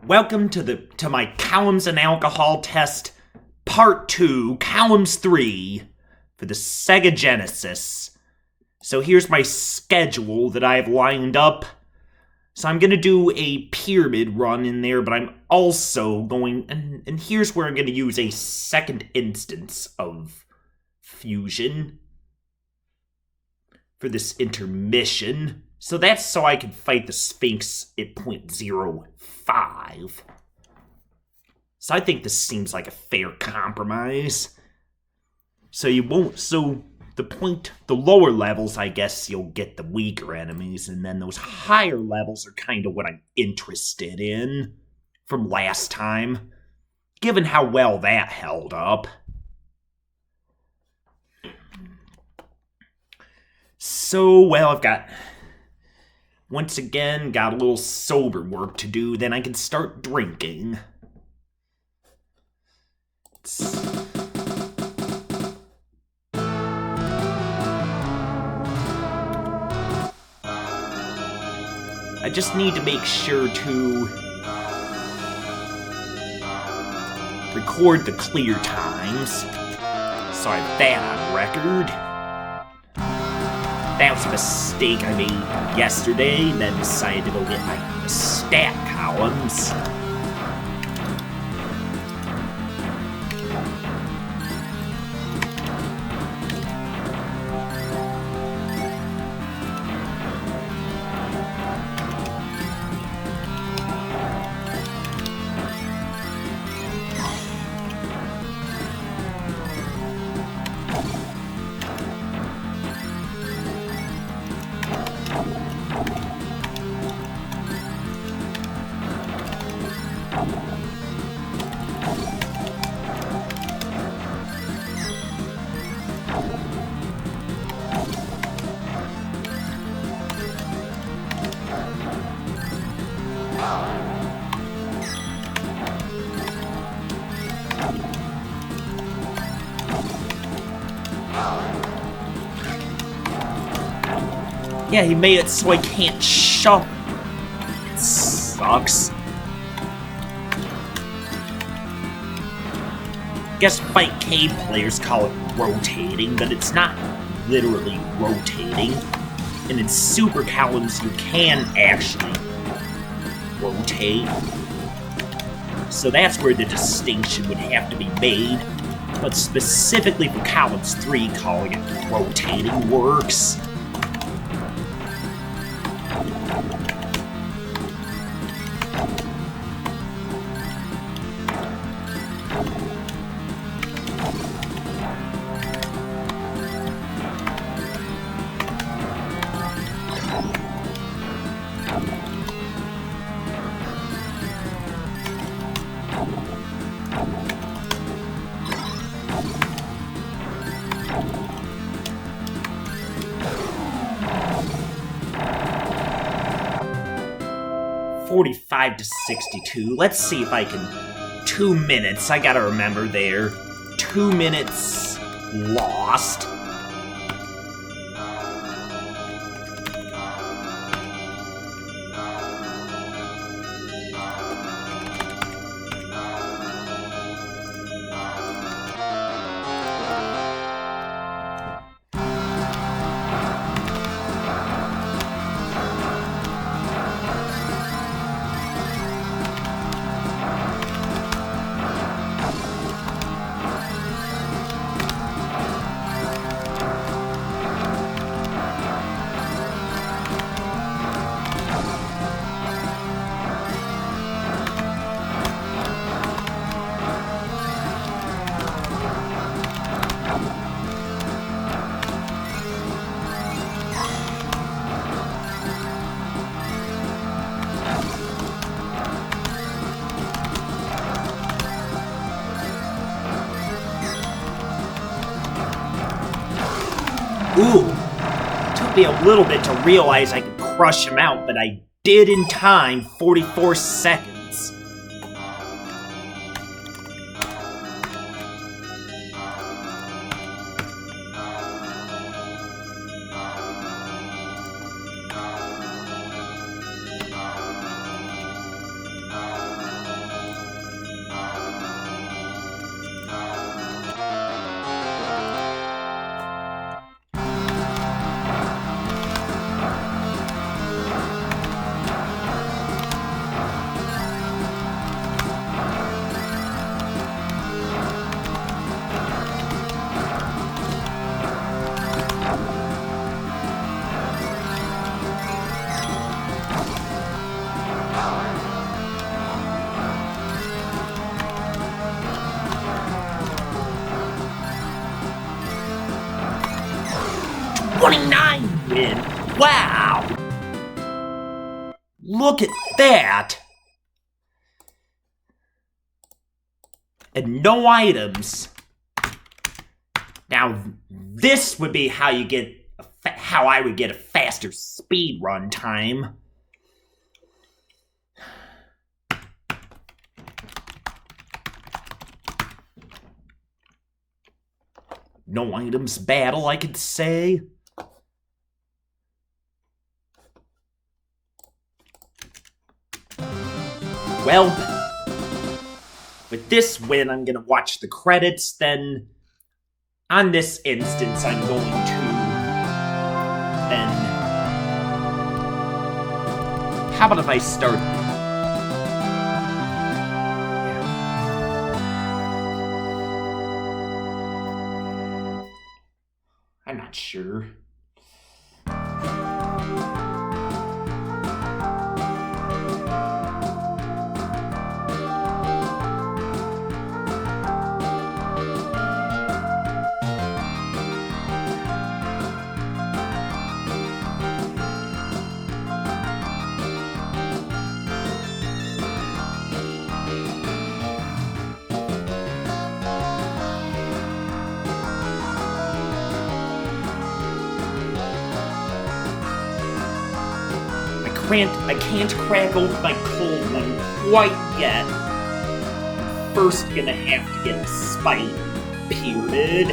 Welcome to my columns and alcohol test, part 2, columns 3, for the Sega Genesis. So here's my schedule that I've lined up. So I'm gonna do a pyramid run in there, but I'm also going, and here's where I'm gonna use a second instance of fusion for this intermission. So that's so I can fight the Sphinx at 0.05. So I think this seems like a fair compromise. So you won't, so the lower levels, I guess you'll get the weaker enemies, and then those higher levels are kind of what I'm interested in from last time, given how well that held up. So, well, I've once again, got a little sober work to do, then I can start drinking. I just need to make sure to record the clear times, so I have that on record. That was a mistake I made yesterday, and then decided to go get my stat columns. Yeah, he made it so I can't shove. It sucks. I guess Fight K players call it rotating, but it's not literally rotating. And in super columns, you can actually rotate. So that's where the distinction would have to be made. But specifically for columns 3, calling it rotating works. $45 to 62. Let's see if I can. 2 minutes. I gotta remember there. 2 minutes lost. Ooh, took me a little bit to realize I could crush him out, but I did in time, 44 seconds. Look at that! And no items. Now, this would be how you get, how I would get a faster speed run time. No items battle, I could say. Well, with this win, I'm gonna watch the credits, then on this instance, I'm going to then... How about if I start... I'm not sure. I can't crack open my cold one quite yet. I'm first gonna have to get the spite pyramid.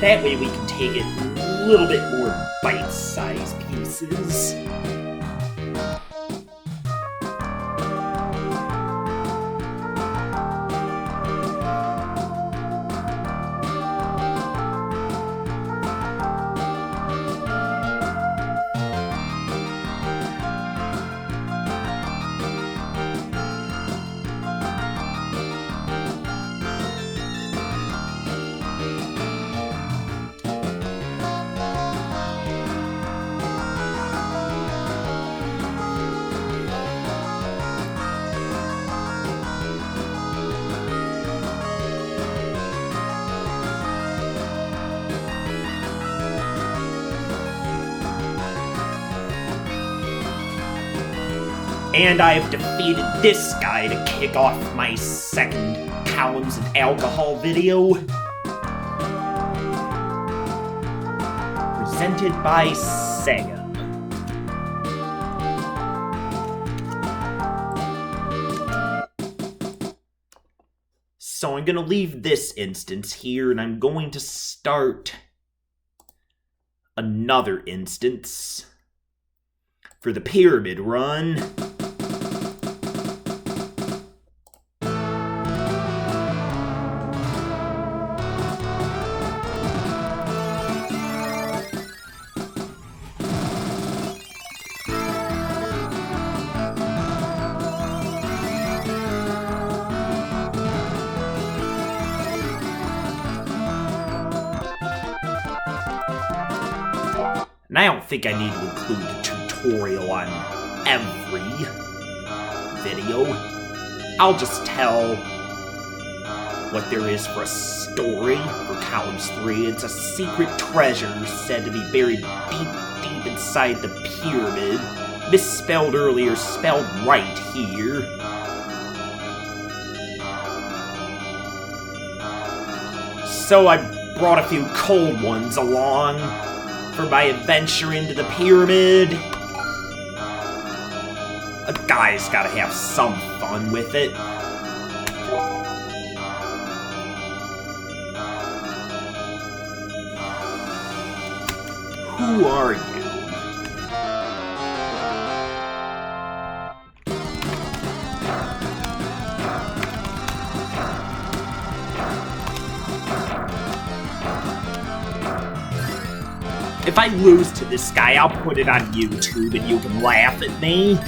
That way we can take it a little bit more bite-sized pieces. And I've defeated this guy to kick off my second columns of alcohol video. Presented by Sega. So I'm gonna leave this instance here, and I'm going to start another instance for the pyramid run. And I don't think I need to include a tutorial on every video. I'll just tell what there is for a story for Columns 3. It's a secret treasure said to be buried deep inside the pyramid. Misspelled earlier, spelled right here. So I brought a few cold ones along for my adventure into the pyramid. A guy's gotta have some fun with it. Who are you? If I lose to this guy, I'll put it on YouTube and you can laugh at me.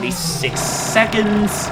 46 seconds.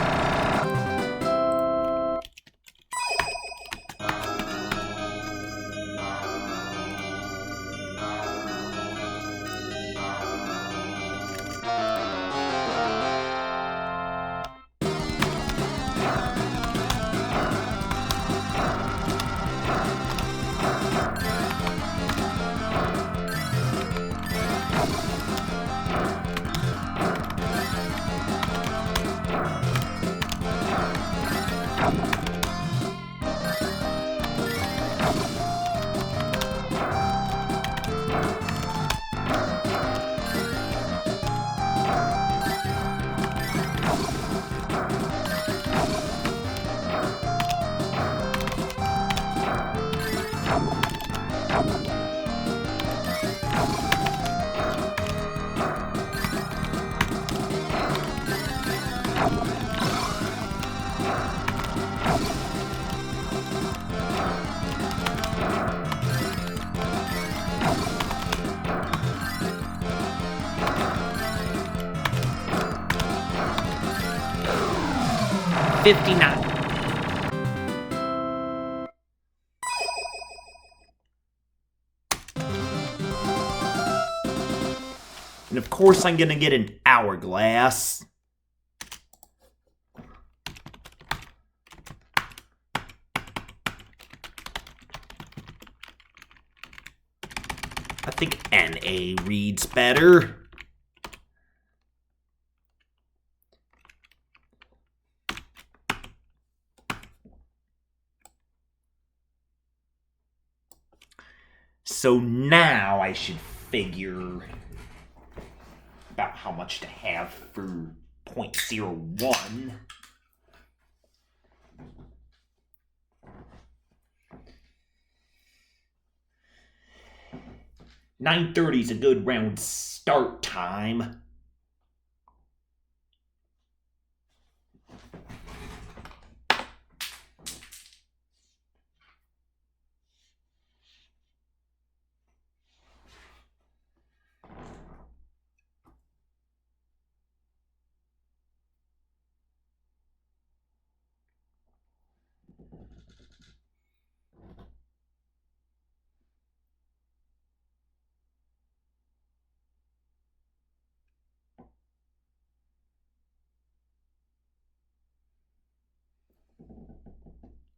$59. And of course I'm gonna get an hourglass. I think NA reads better. So now I should figure about how much to have for 0.01. $9:30 is a good round start time.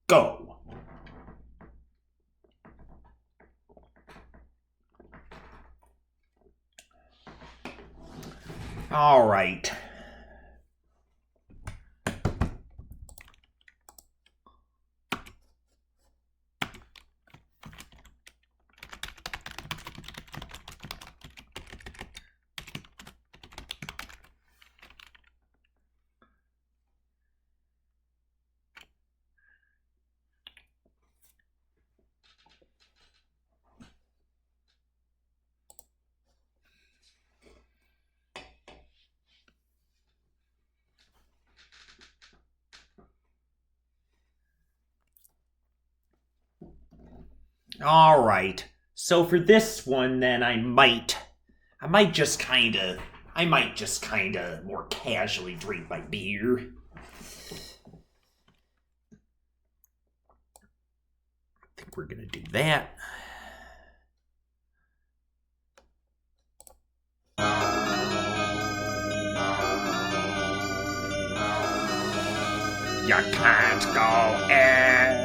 Go. All right. All right. So for this one, then I might just kind of more casually drink my beer. I think we're gonna do that. You can't go in.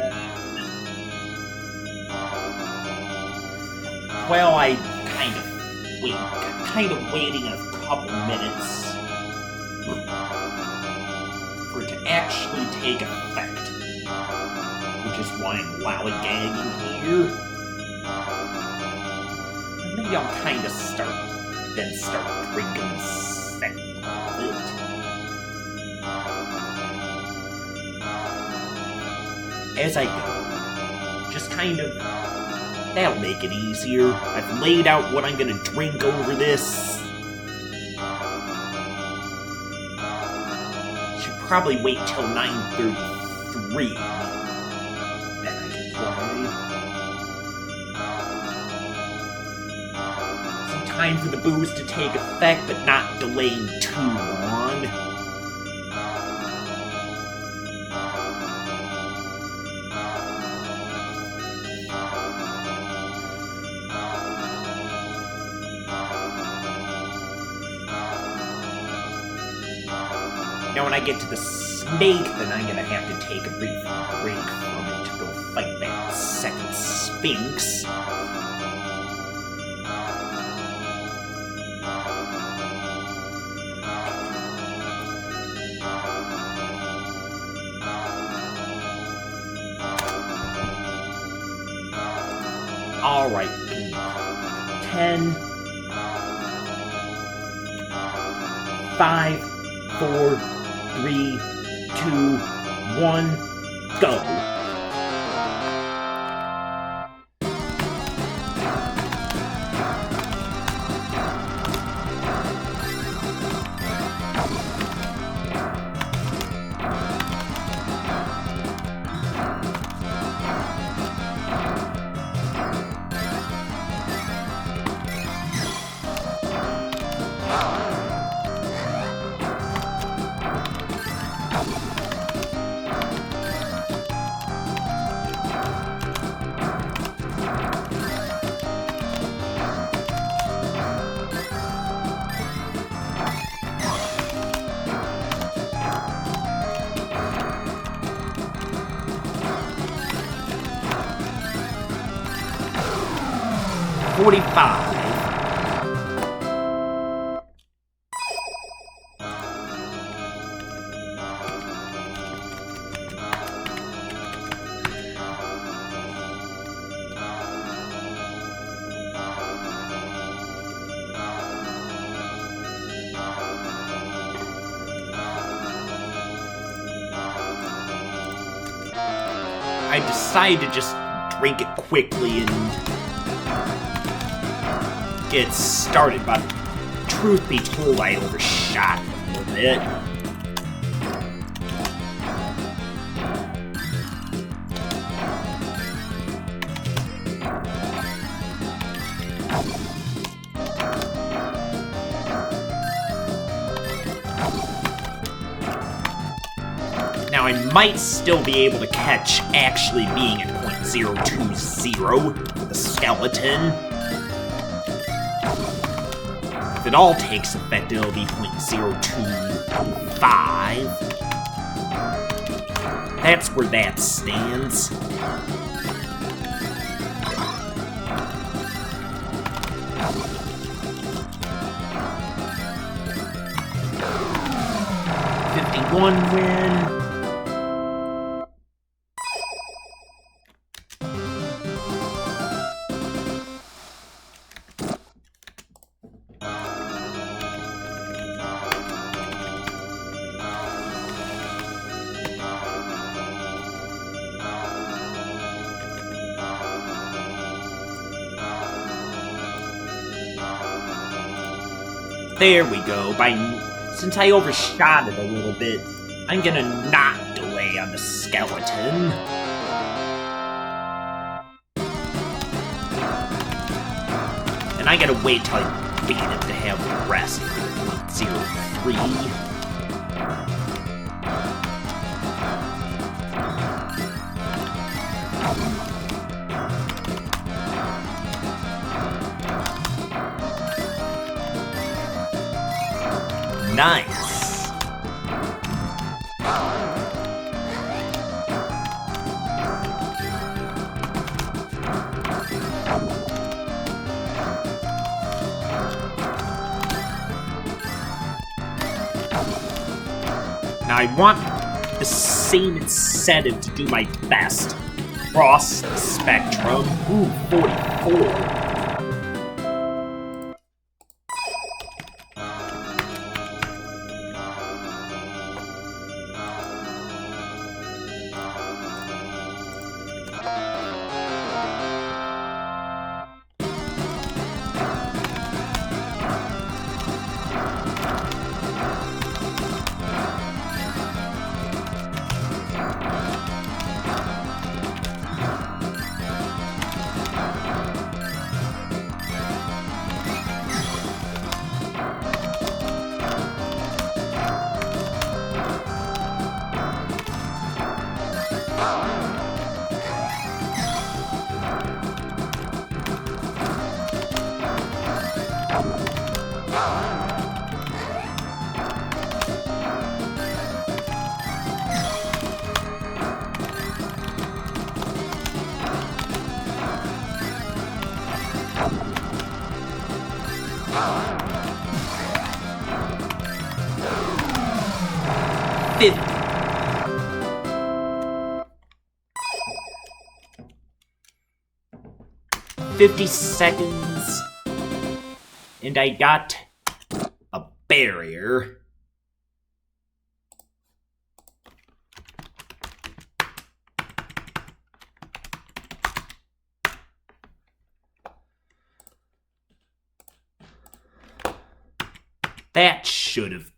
Well, I kind of waiting a couple minutes for it to actually take effect, which is why I'm lollygagging here. Maybe I'll kind of start drinking the second bit. As I go, just kind of. That'll make it easier. I've laid out what I'm gonna drink over this. Should probably wait till 9:33. Then I can play. Some time for the booze to take effect, but not delaying too long. Now when I get to the snake, then I'm gonna have to take a brief break from it to go fight that second sphinx. Alright, 10, 5, 4, 3, 2, 1, go! I decided to just drink it quickly and get started, but truth be told, I overshot a little bit. Now, I might still be able to catch actually being at .020 for the skeleton. If it all takes effect, it'll be .025. That's where that stands. .51 win. There we go. Since I overshot it a little bit, I'm gonna not delay on the skeleton. And I gotta wait till I beat it to have the rest for .03. Nice. Now I want the same incentive to do my best. Cross the spectrum. Ooh, 44. $50 seconds, and I got a barrier. That should have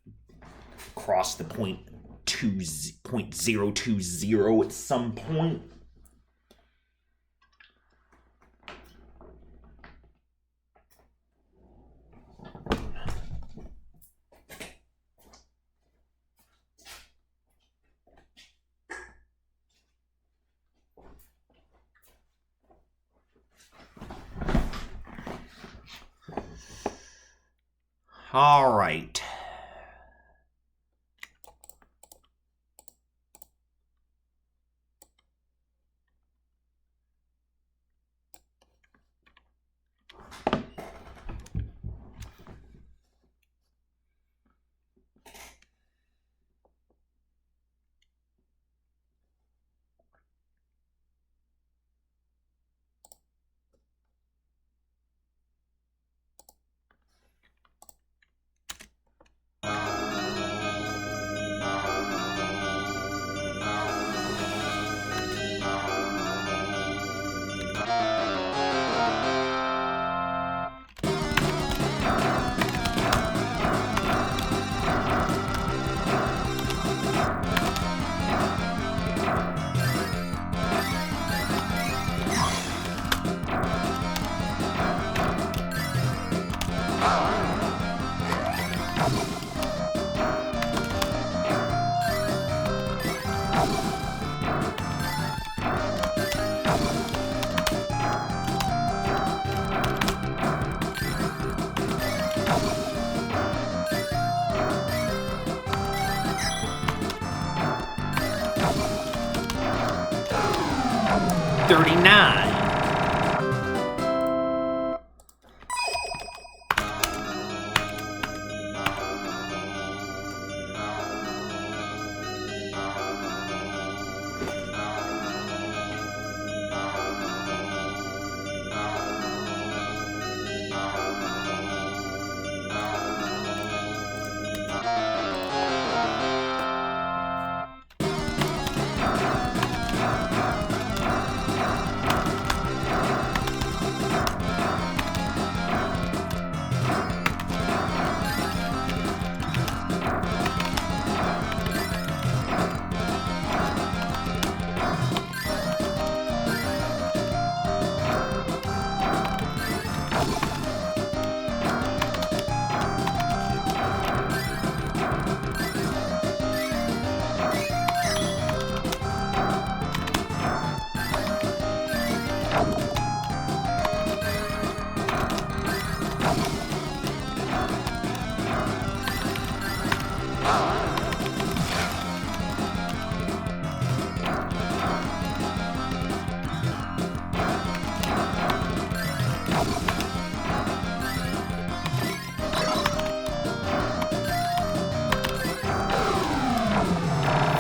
crossed the .020 at some point. All right. $39.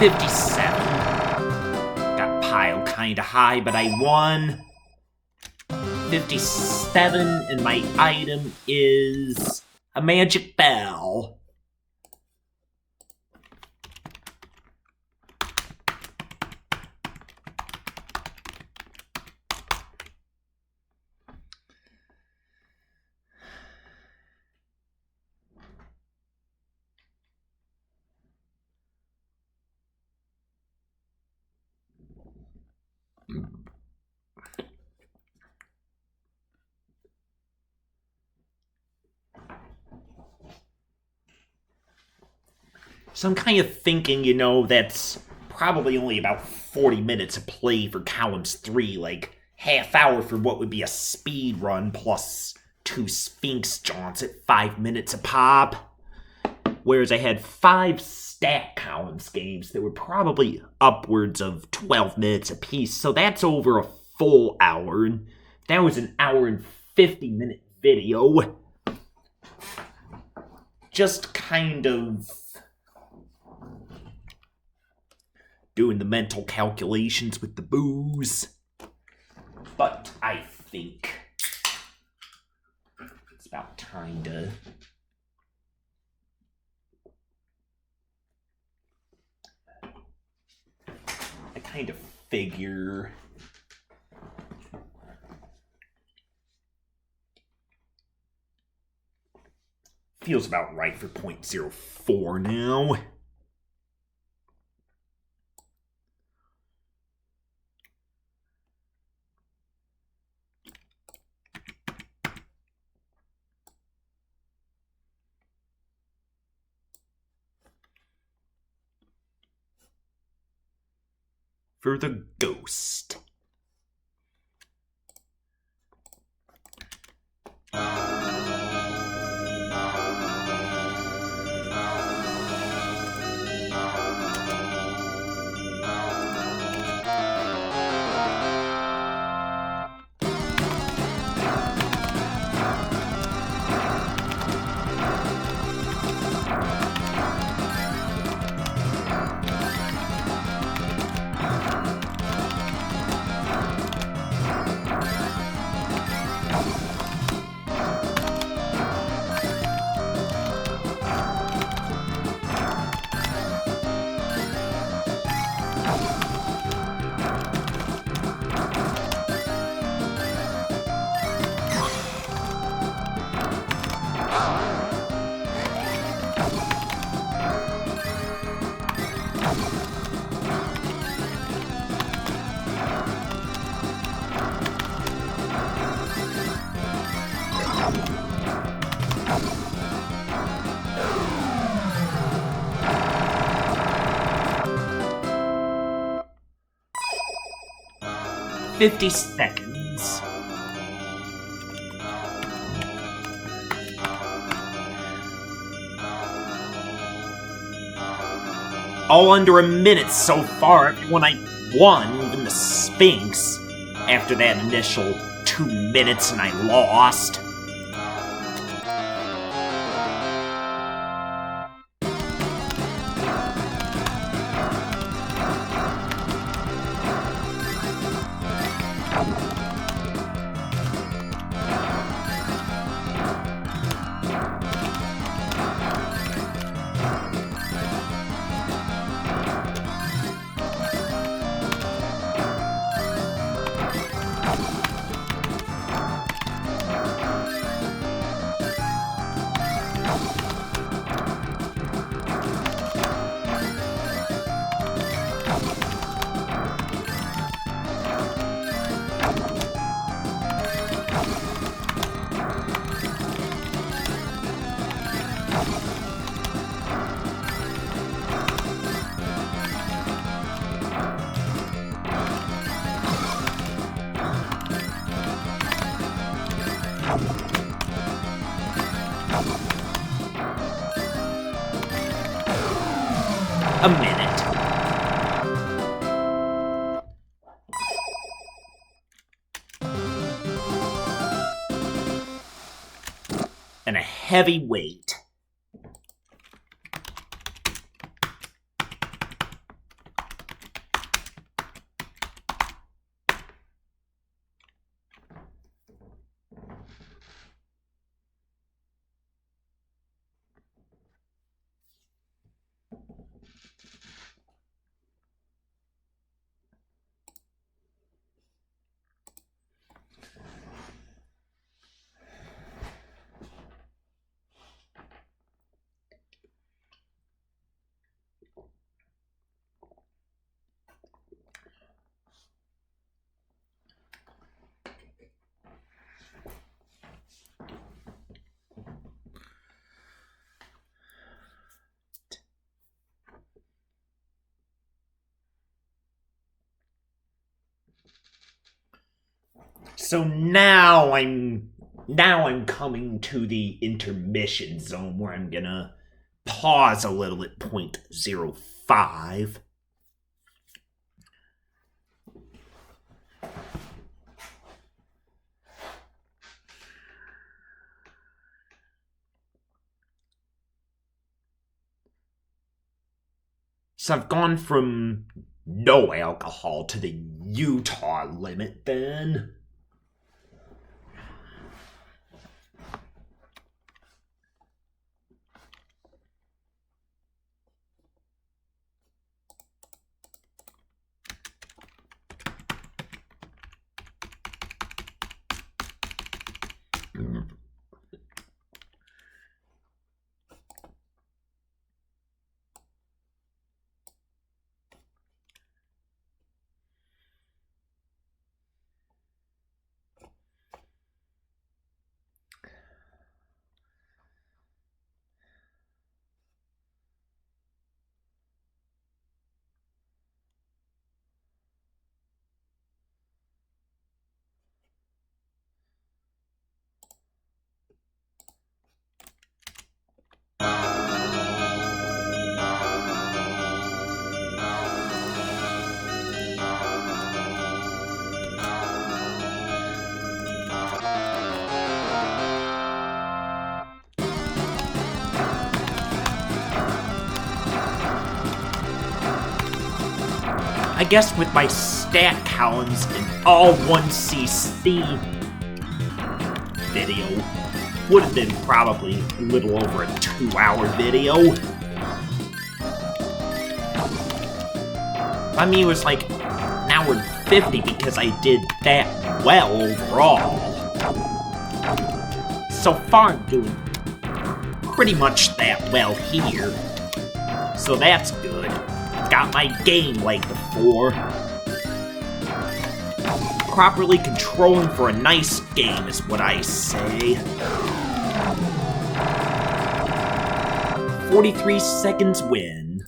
$57. Got piled kinda high, but I won. 57, and my item is a magic bell. So I'm kind of thinking, you know, that's probably only about 40 minutes of play for columns 3, like half hour for what would be a speed run plus 2 sphinx jaunts at 5 minutes a pop. Whereas I had 5 stat columns games that were probably upwards of 12 minutes apiece, so that's over a full hour. That was an hour and 50-minute video. just kind of doing the mental calculations with the booze. But I think it's about time to I kind of figure feels about right for 0.04 now. For the ghost. $50. All under a minute so far. Everyone I won, even the Sphinx, after that initial 2 minutes and I lost. A minute. And a heavy weight. So now I'm coming to the intermission zone where I'm gonna pause a little at 0.05. So I've gone from no alcohol to the Utah limit then. I guess with my stat columns and all 1cc video, would have been probably a little over a 2-hour video. I mean, it was like an hour and 50 because I did that well overall. So far, I'm doing pretty much that well here. So that's good. Got my game like before. Properly controlling for a nice game is what I say. 43 seconds win.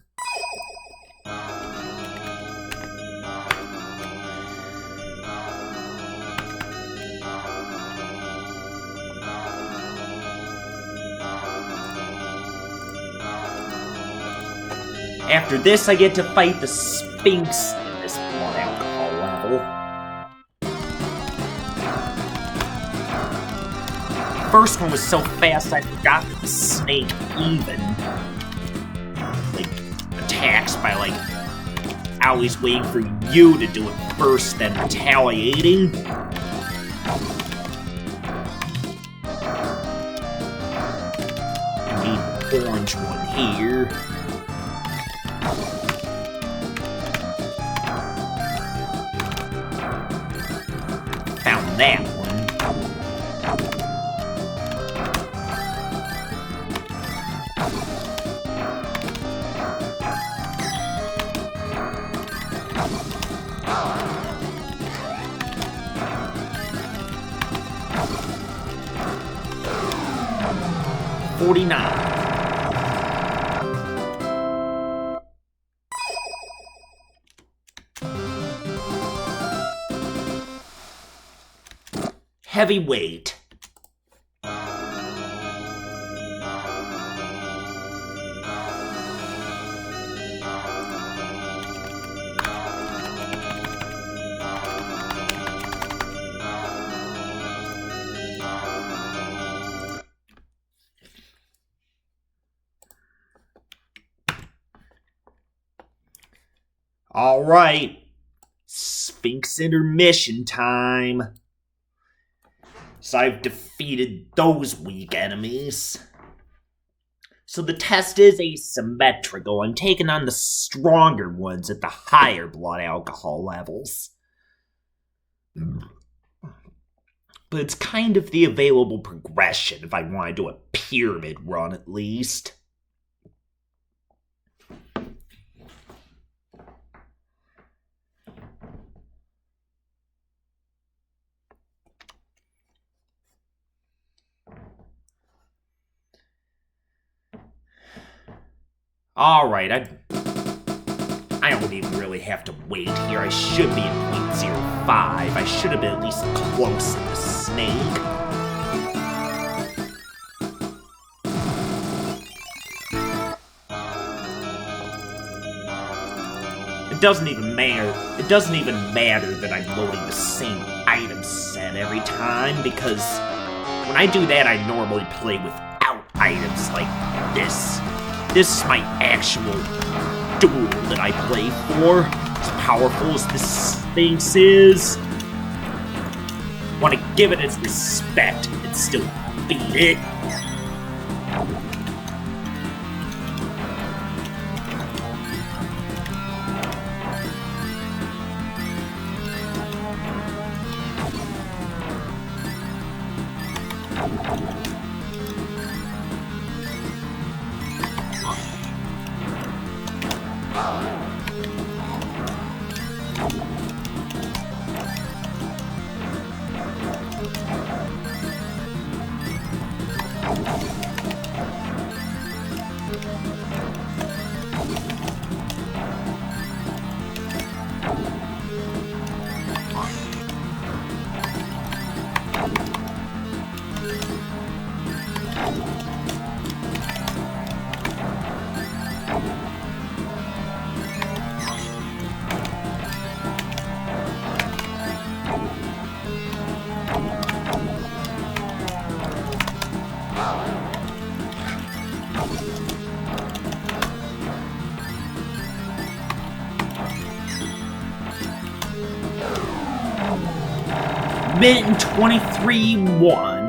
After this, I get to fight the Sphinx in this blood alcohol level. First one was so fast I forgot that the snake even attacks by always waiting for you to do it first, then retaliating. I need the orange one here. Found that one. $49. Heavyweight. All right, Sphinx intermission time. So I've defeated those weak enemies. So the test is asymmetrical. I'm taking on the stronger ones at the higher blood alcohol levels. But it's kind of the available progression if I want to do a pyramid run at least. Alright, I don't even really have to wait here. I should be at 0.05. I should have been at least close to the snake. It doesn't even matter. It doesn't even matter that I'm loading the same item set every time, because when I do that, I normally play without items like this. This is my actual duel that I play for. As powerful as the Sphinx is, want to give it its respect and still beat it. Minute and 23-1.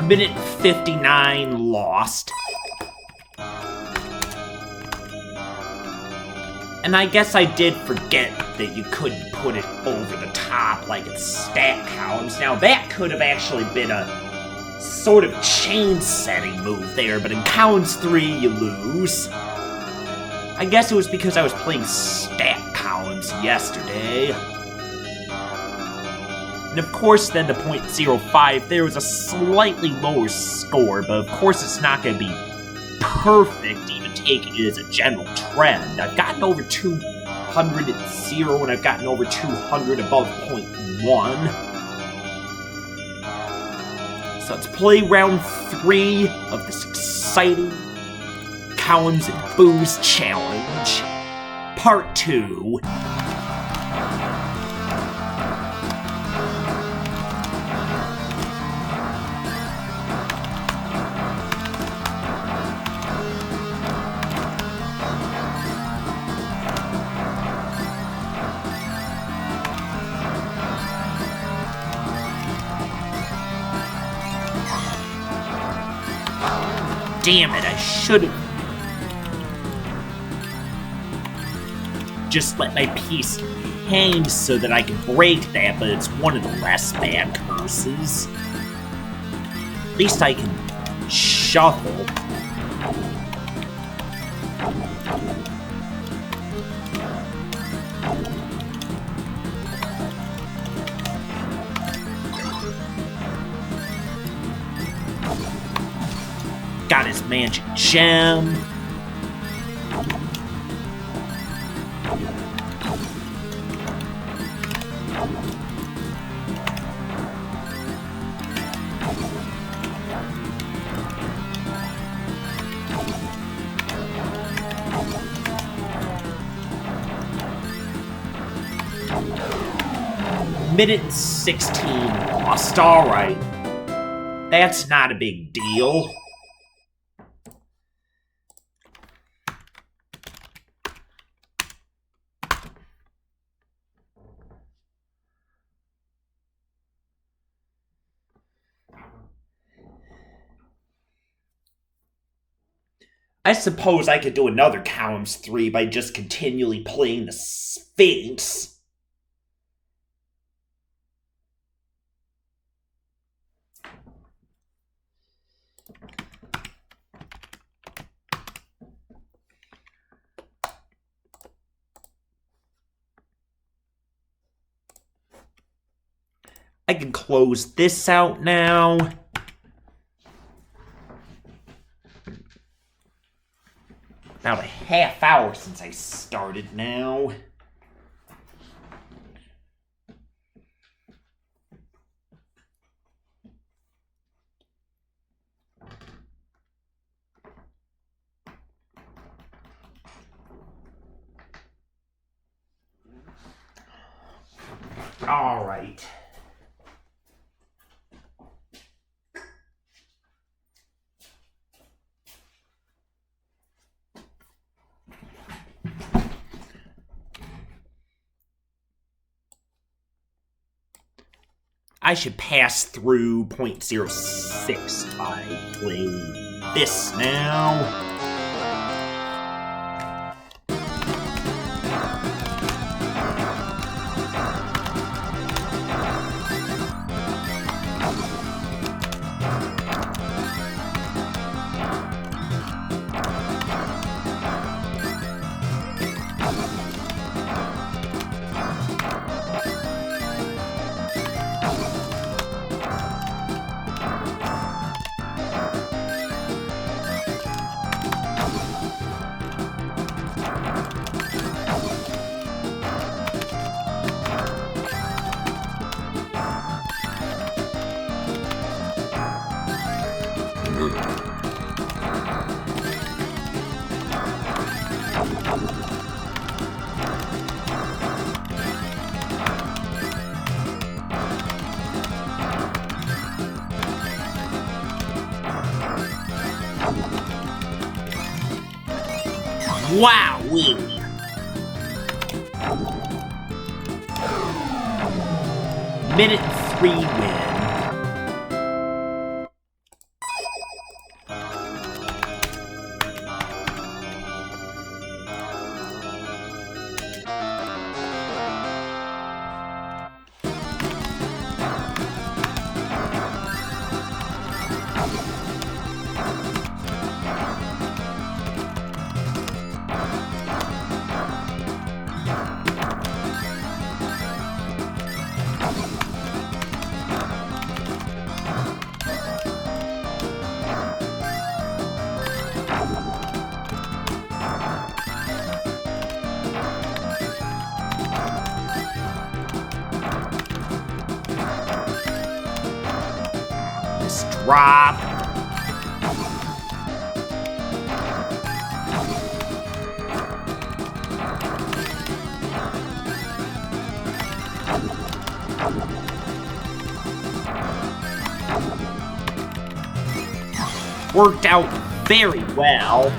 Minute 59 lost. And I guess I did forget that you couldn't put it over the top like it's stat columns. Now that could have actually been a sort of chain setting move there, but in columns 3 you lose. I guess it was because I was playing stat columns yesterday. And of course, then the .05, there was a slightly lower score, but of course it's not going to be perfect, even taking it as a general trend. I've gotten over 200 at 0, and I've gotten over 200 above .1. So let's play round 3 of this exciting Columns and Booze Challenge, Part 2. Damn it, I should've just let my piece hang so that I could break that, but it's one of the less bad curses. At least I can shuffle. Got his magic gem. Minute and 16 lost. Alright. That's not a big deal. I suppose I could do another columns 3 by just continually playing the Sphinx. I can close this out now. About a half hour since I started now. All right. I should pass through 0.06 by playing this now. Wowee! Minute 3 win. Drop. Worked out very well.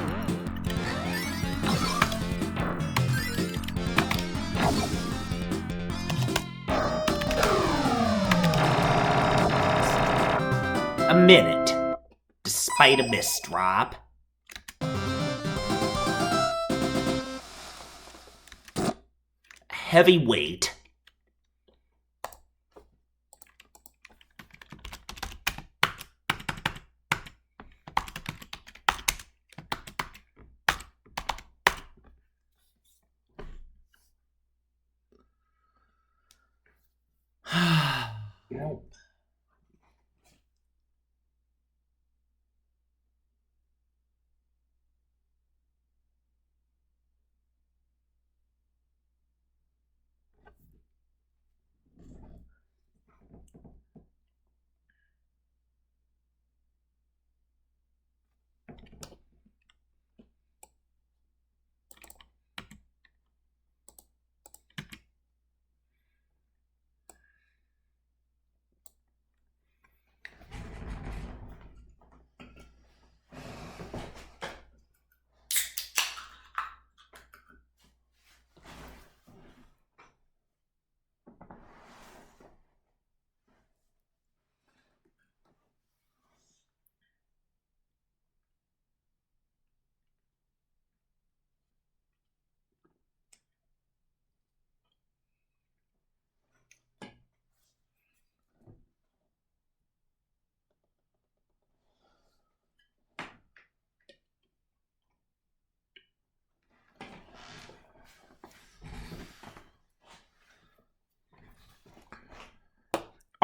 A minute, despite fight a misdrop. Heavyweight. Nope.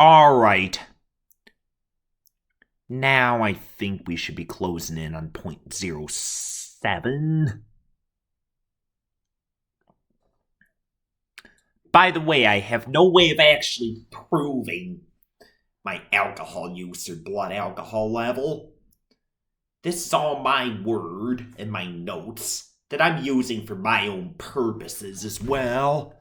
All right. Now I think we should be closing in on 0.07. By the way, I have no way of actually proving my alcohol use or blood alcohol level. This is all my word and my notes that I'm using for my own purposes as well.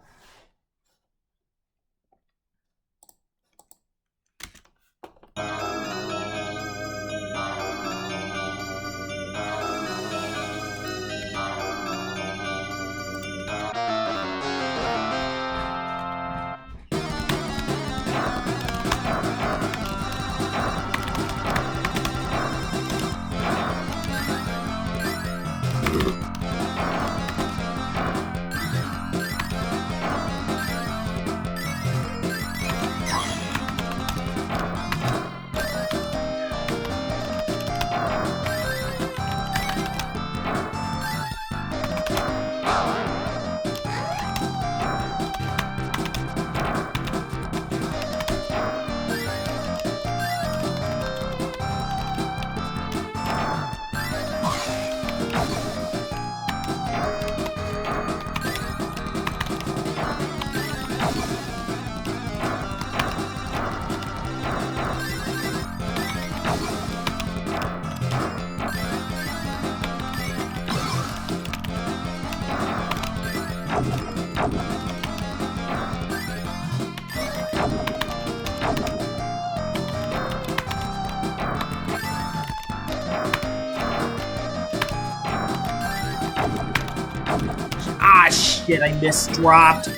Ah, shit, I misdropped.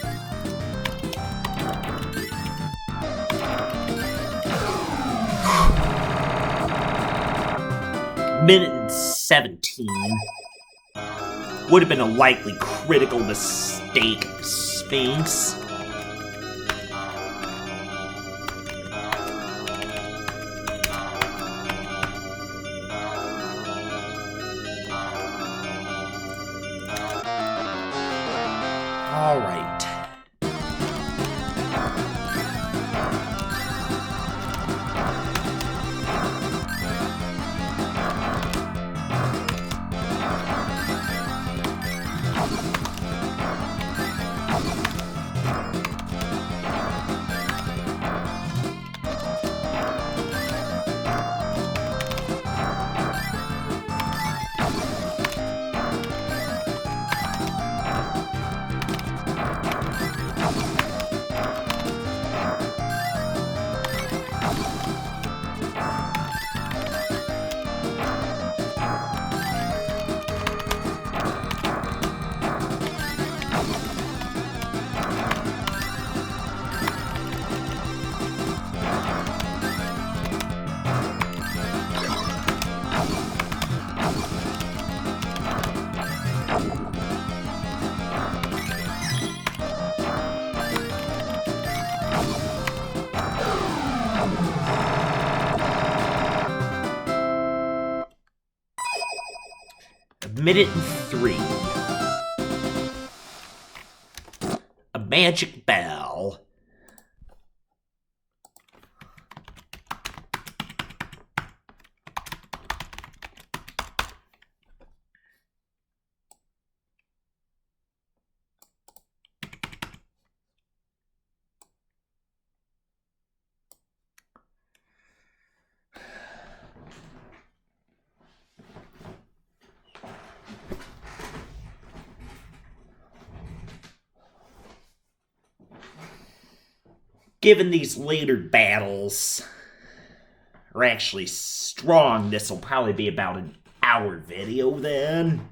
Minute and 17. Would have been a likely critical mistake, Sphinx. All right. Minute and 3. A magic bell. Given these later battles are actually strong, this will probably be about an hour video then.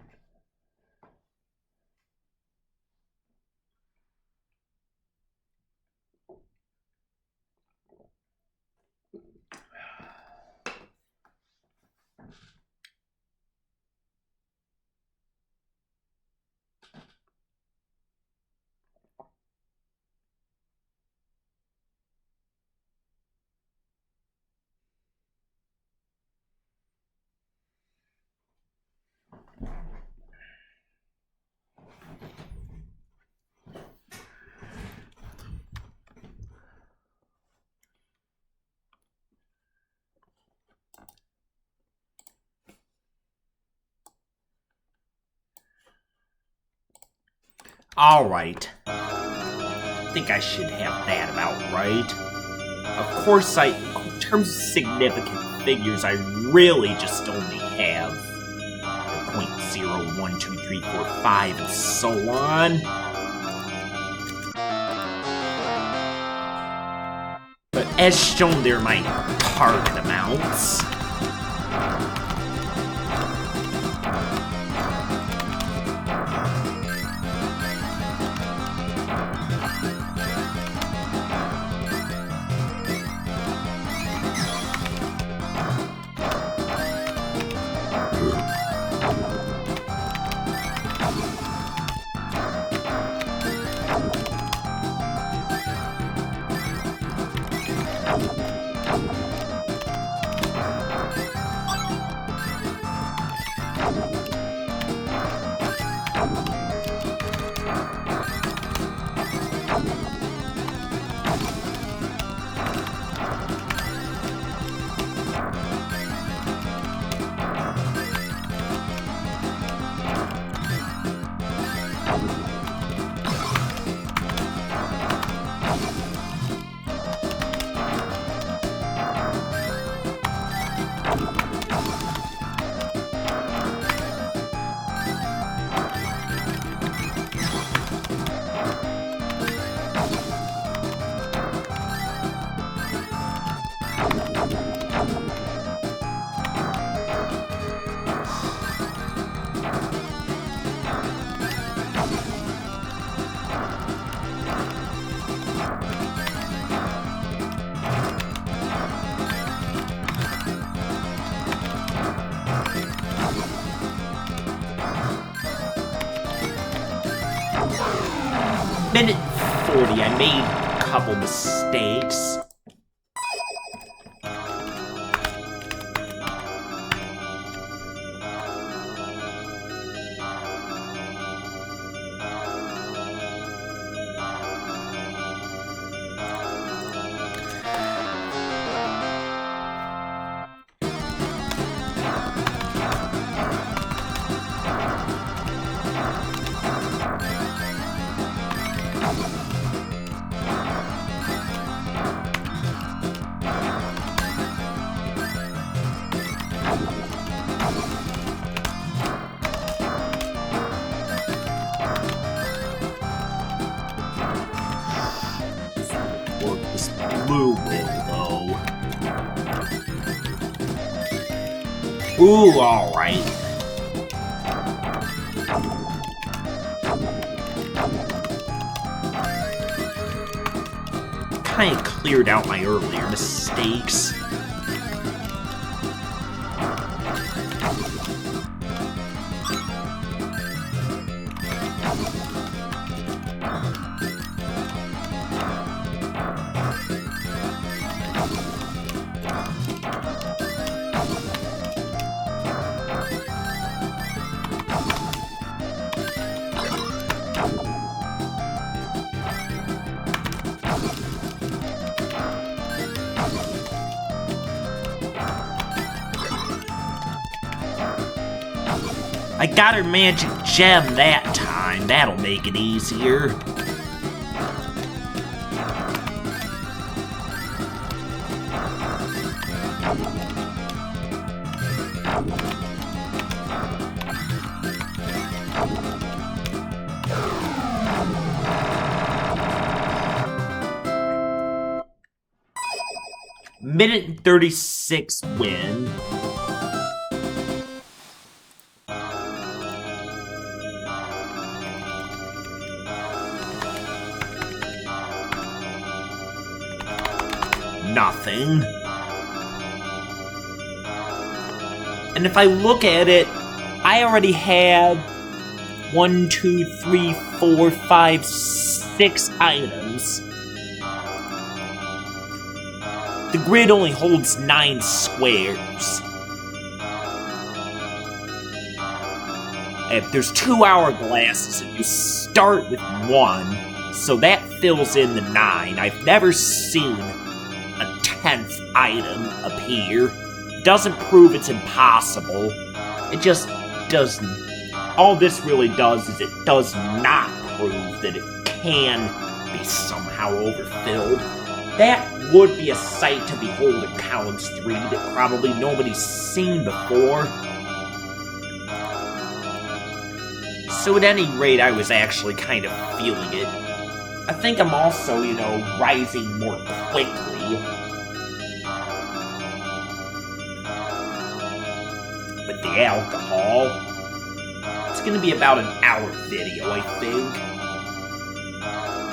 Alright. I think I should have that about right. Of course, in terms of significant figures, I really just only have 0.0, 1, 2, 3, 4, 5, and so on. But as shown, they're my target amounts. Minute 40, I made a couple mistakes. Blue will, though. Ooh, alright. Kinda cleared out my earlier mistakes. I got her magic gem that time. That'll make it easier. Minute and 36 win. Nothing. And if I look at it, I already had 1, 2, 3, 4, 5, 6 items. The grid only holds 9 squares. If there's 2 hourglasses and you start with 1, so that fills in the 9. I've never seen a 10th item appear. Doesn't prove it's impossible. It just doesn't. All this really does is it does not prove that it can be somehow overfilled. That would be a sight to behold in Columns 3 that probably nobody's seen before. So at any rate, I was actually kind of feeling it. I think I'm also, rising more quickly. With the alcohol, it's going to be about an hour video, I think.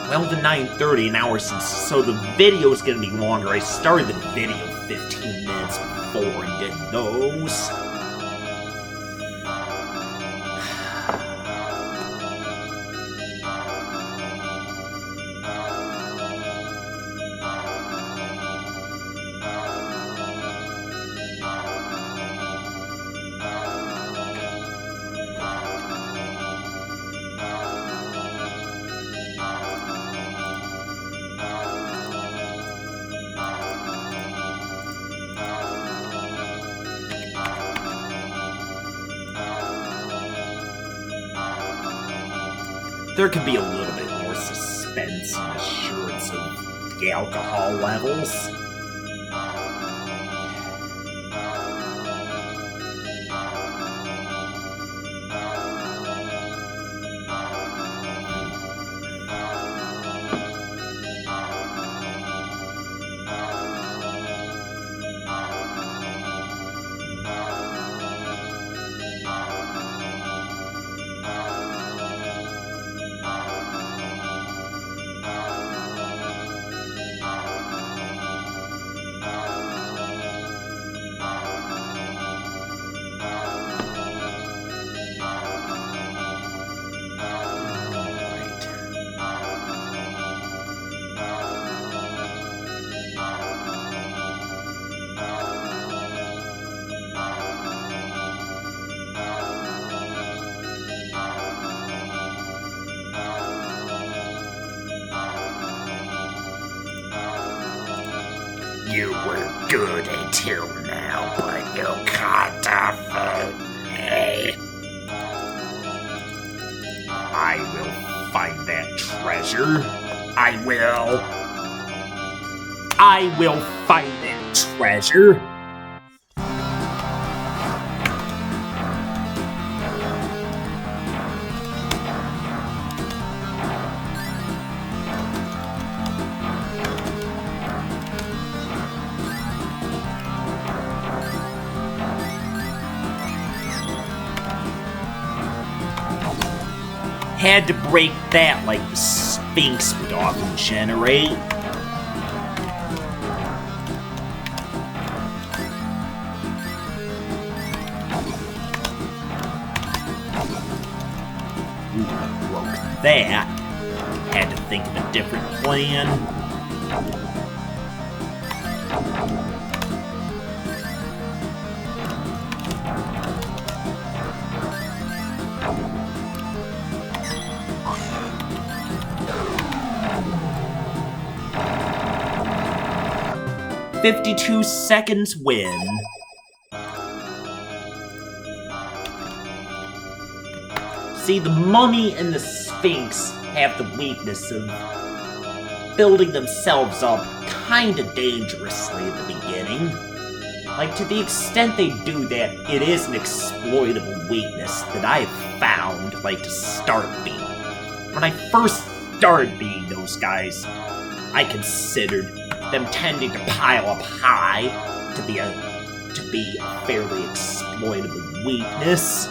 Well, the 9:30, an hour since, so the video is going to be longer. I started the video 15 minutes before and did those. There could be a little bit more suspense and assurance of the alcohol levels. You were good until now, but you can't defeat me. I will find that treasure. I will find that treasure. Had to break that like the Sphinx would often generate. Ooh, broke that. Had to think of a different plan. 52 seconds win. See, the mummy and the sphinx have the weakness of building themselves up kinda dangerously at the beginning. Like, to the extent they do that, it is an exploitable weakness that I have found, like, to start being. When I first started being those guys, I considered them tending to pile up high to be a fairly exploitable weakness.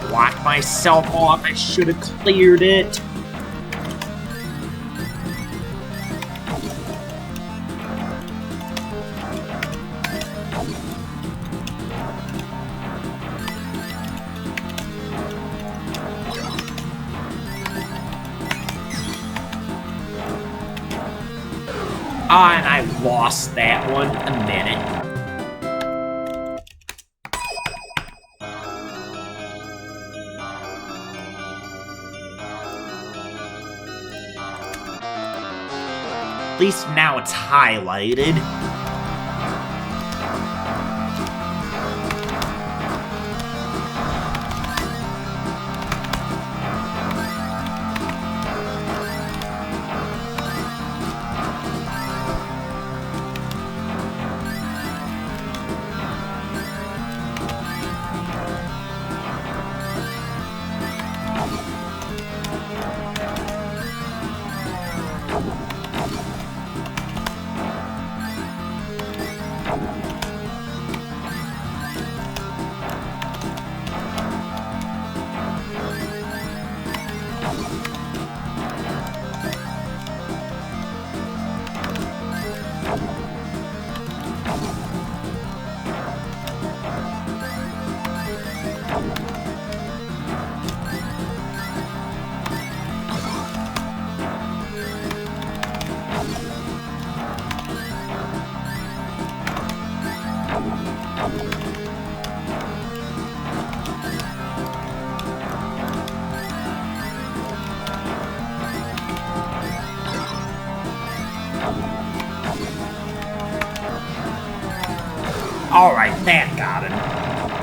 Blocked myself off, I should have cleared it. Ah, and I lost that one a minute. At least now it's highlighted. Alright, that got him.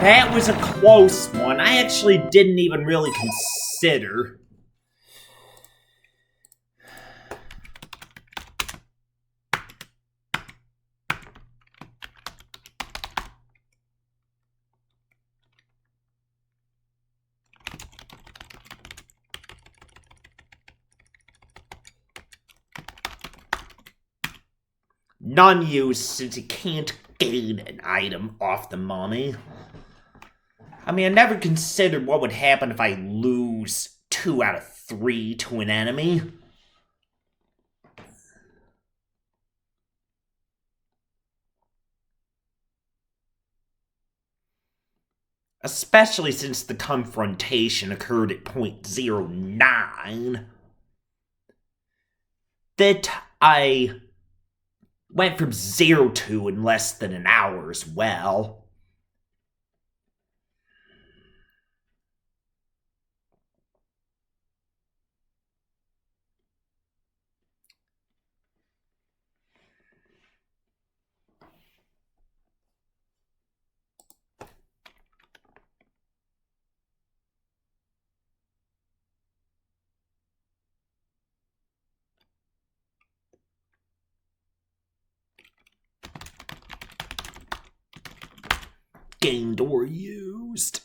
That was a close one. I actually didn't even really consider. None used since you can't gain an item off the mummy. I mean, I never considered what would happen if I lose 2 out of 3 to an enemy. Especially since the confrontation occurred at .09. That I went from 0 to in less than an hour as well. Gained or used.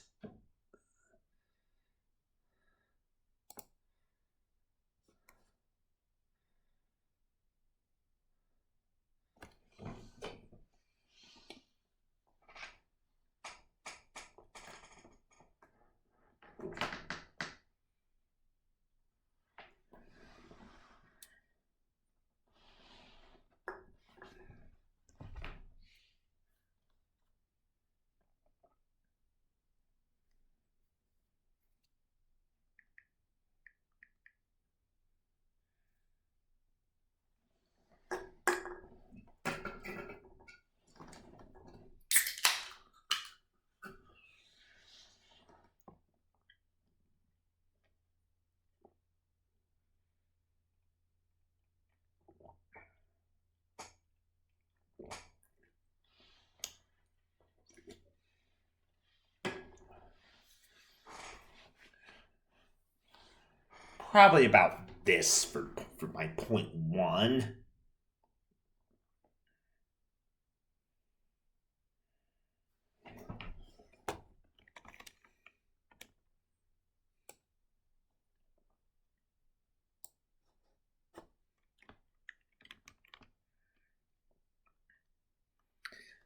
Probably about this for my point 1.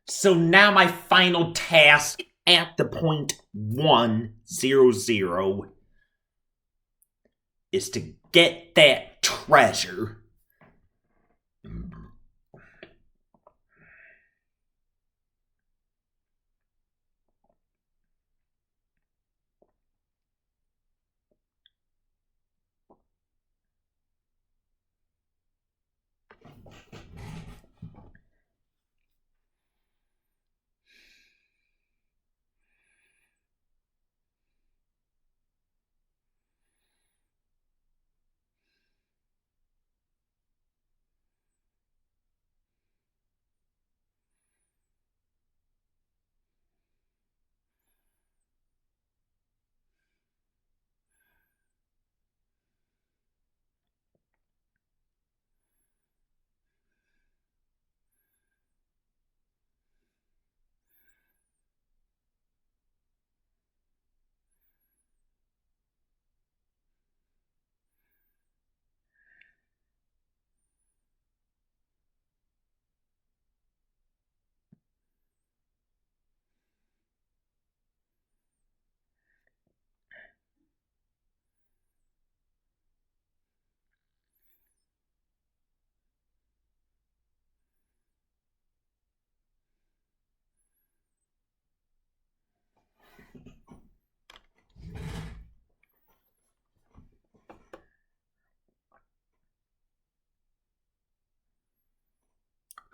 So now my final task at the point 1, 0, 0 is to get that treasure.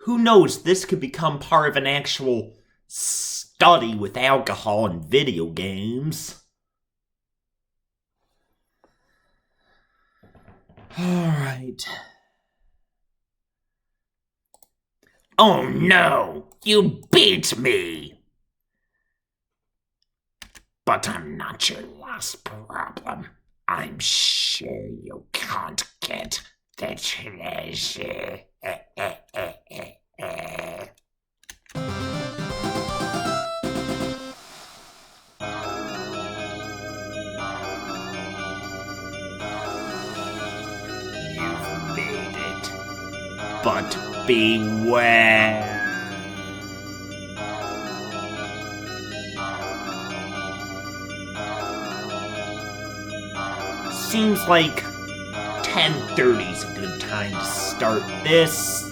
Who knows, this could become part of an actual study with alcohol and video games. Alright. Oh no! You beat me! But I'm not your last problem. I'm sure you can't get the treasure. You've made it. But beware. Seems like 10:30 is a good time to start this.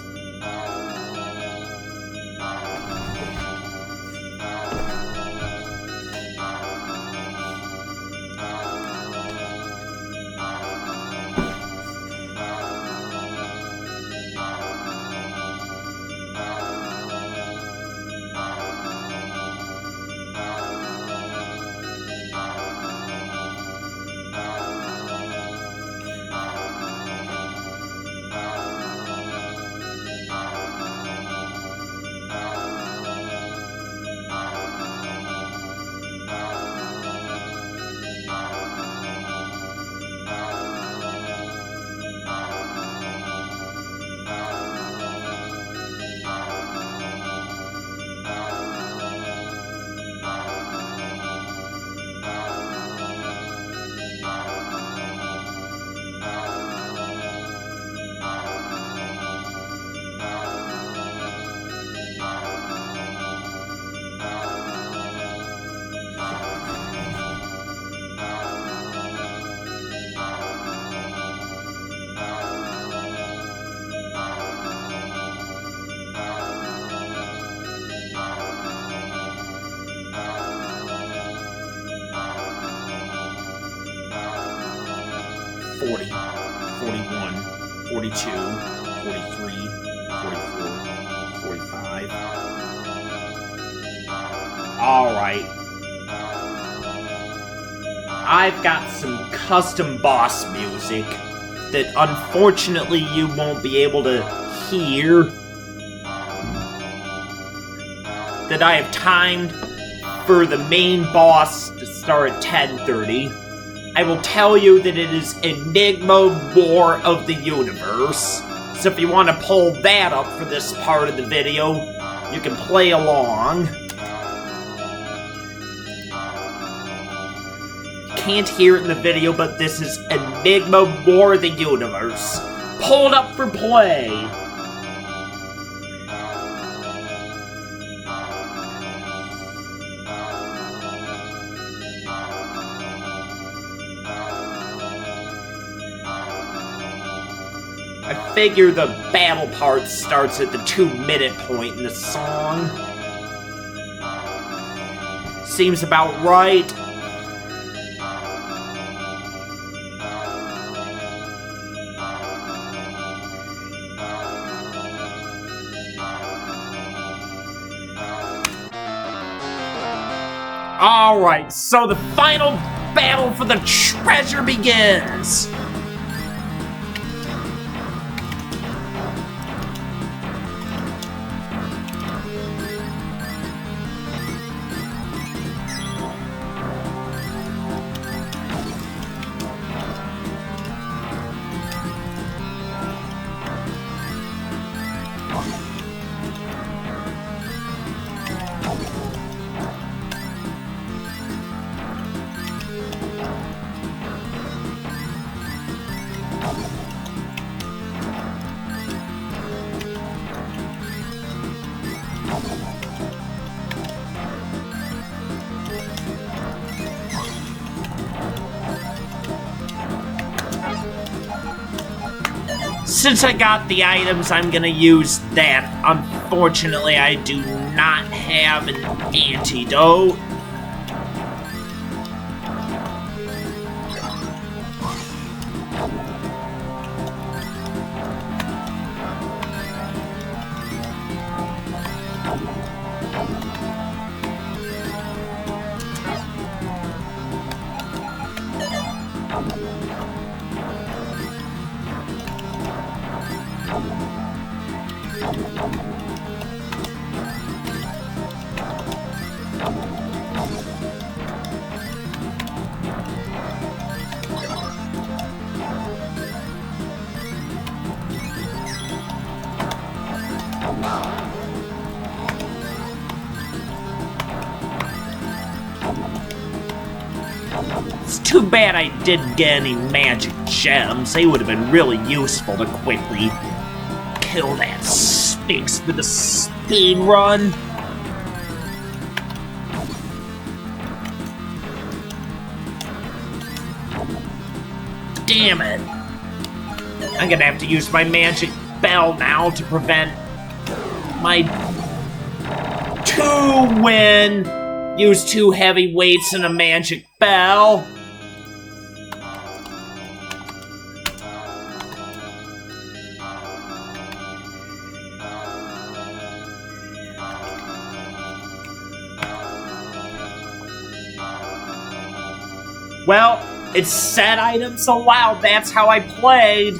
$40, $41, $42, $43, $44, $45. Alright. I've got some custom boss music that unfortunately you won't be able to hear. That I have timed for the main boss to start at 10:30. I will tell you that it is Enigma War of the Universe. So if you want to pull that up for this part of the video, you can play along. Can't hear it in the video, but this is Enigma War of the Universe. Pull it up for play. I figure the battle part starts at the 2-minute point in the song. Seems about right. Alright, so the final battle for the treasure begins! Since I got the items, I'm gonna use that. Unfortunately, I do not have an antidote. It's too bad I didn't get any magic gems. They would have been really useful to quickly kill that sphinx with a speed run. Damn it. I'm gonna have to use my magic bell now to prevent my 2-win. Use 2 heavy weights and a magic bell. Well, it's set item, so wow, that's how I played.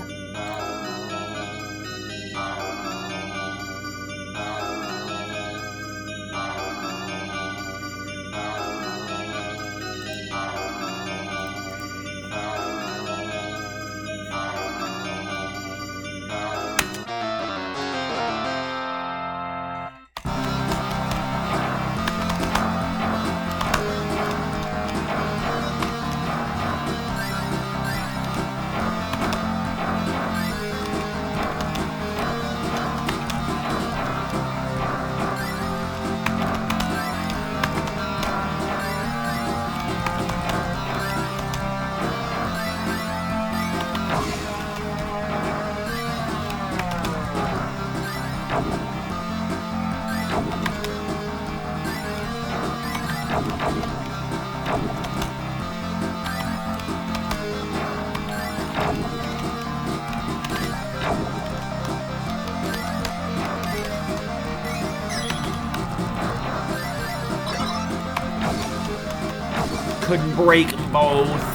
Couldn't break them both.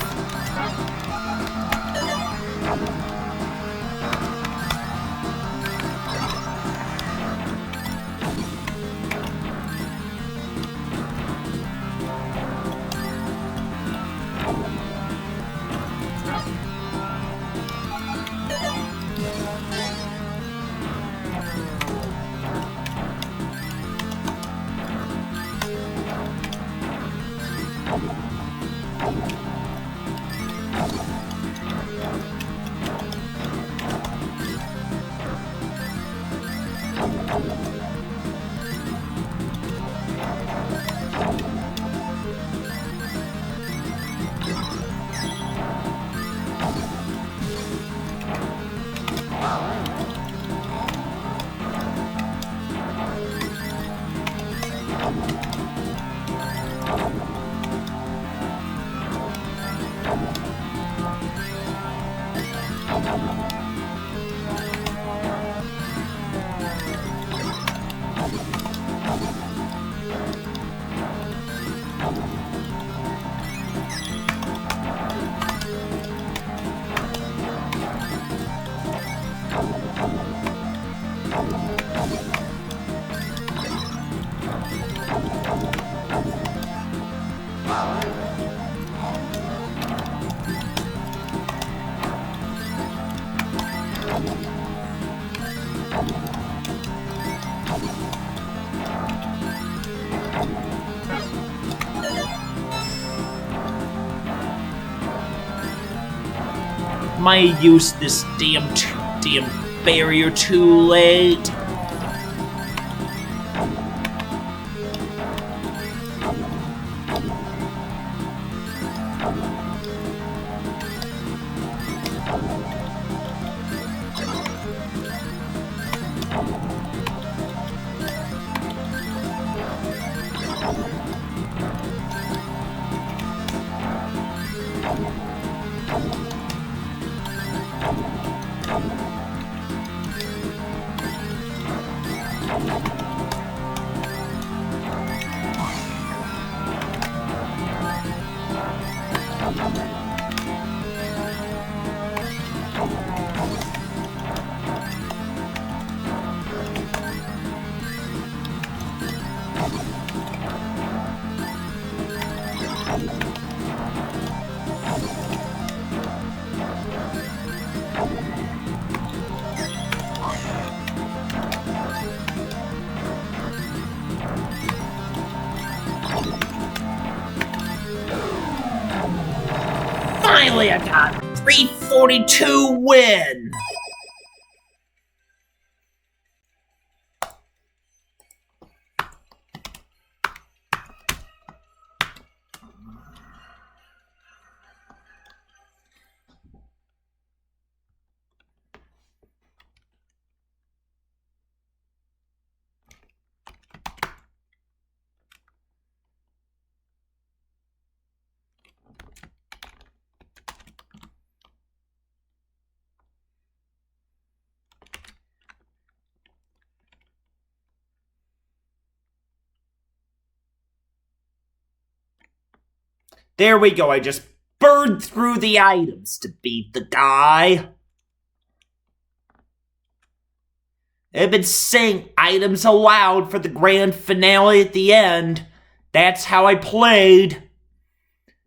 Might use this damn barrier too late. Finally, I got 342 win! There we go, I just burned through the items to beat the guy. I've been saying items allowed for the grand finale at the end. That's how I played.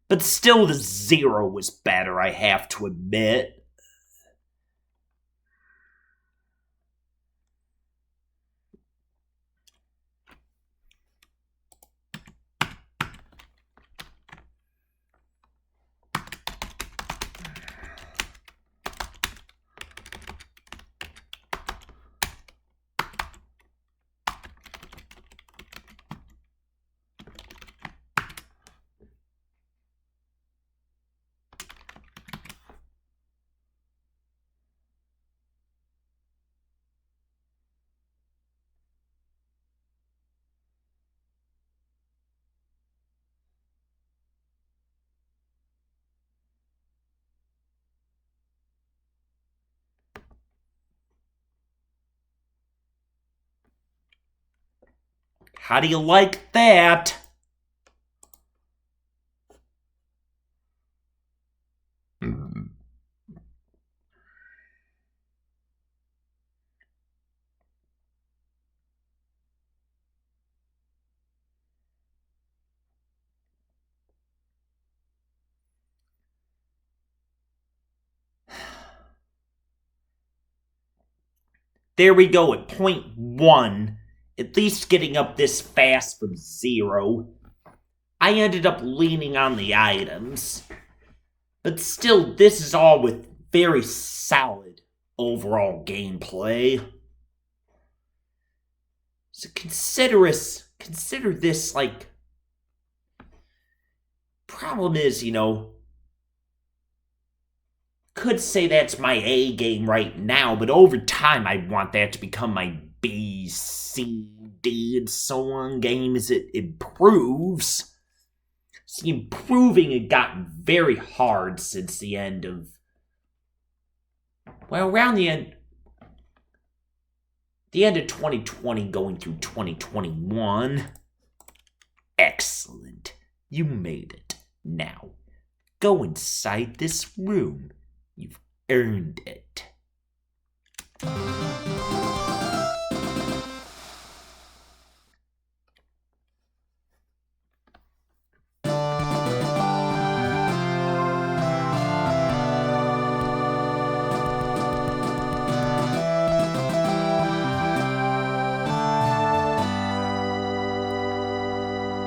But still, the 0 was better, I have to admit. How do you like that? There we go at 0.1. At least getting up this fast from 0. I ended up leaning on the items. But still, this is all with very solid overall gameplay. So consider this like... Problem is, could say that's my A game right now, but over time I want that to become my B, C, D, and so on game as it improves. See, improving had gotten very hard since the end of... Well, around the end of 2020 going through 2021. Excellent. You made it. Now, go inside this room. You've earned it.